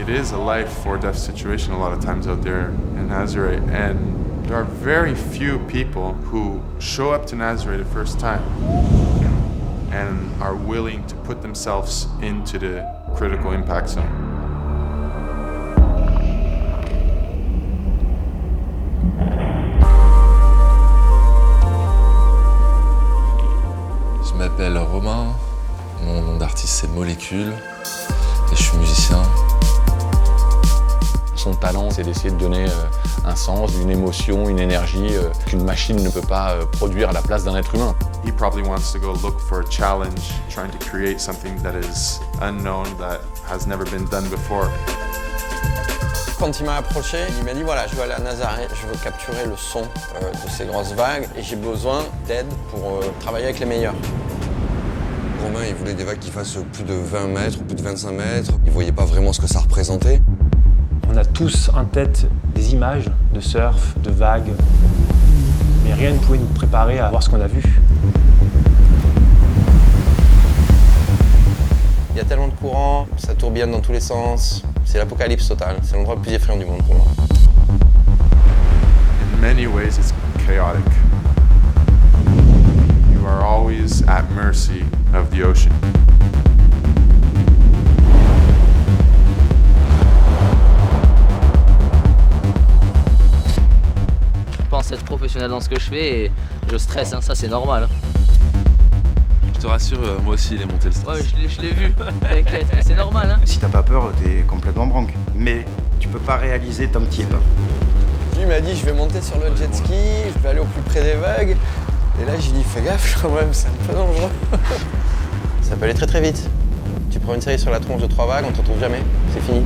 It is a life or death situation a lot of times out there in Nazare, and there are very few people who show up to Nazare the first time and are willing to put themselves into the critical impact zone. Je m'appelle Romain, mon nom d'artiste c'est Molécule et je suis musicien. Son talent, c'est d'essayer de donner un sens, une émotion, une énergie qu'une machine ne peut pas produire à la place d'un être humain. He probably wants to go look for a challenge, trying to create something that is unknown, that has never been done before. Quand il m'a approché, il m'a dit voilà, je veux aller à Nazare, je veux capturer le son de ces grosses vagues et j'ai besoin d'aide pour travailler avec les meilleurs. Romain, il voulait des vagues qui fassent plus de 20 mètres, plus de 25 mètres. Il voyait pas vraiment ce que ça représentait. On a tous en tête des images de surf, de vagues, mais rien ne pouvait nous préparer à voir ce qu'on a vu. Il y a tellement de courants, ça tourbillonne dans tous les sens. C'est l'apocalypse totale. C'est l'endroit le plus effrayant du monde pour moi. In many ways, it's chaotic. You are always at mercy of the ocean. Je pense être professionnel dans ce que je fais et je stresse, hein, ça c'est normal. Je te rassure, moi aussi il est monté le stress. Ouais, je l'ai vu, t'inquiète, c'est normal. Hein. Si t'as pas peur, t'es complètement branque. Mais tu peux pas réaliser tant que t'y es pas. Lui m'a dit je vais monter sur le jet ski, je vais aller au plus près des vagues. Et là j'ai dit fais gaffe quand même, c'est un peu dangereux. Ça peut aller très très vite. Tu prends une série sur la tronche de 3 vagues, on te retrouve jamais, c'est fini.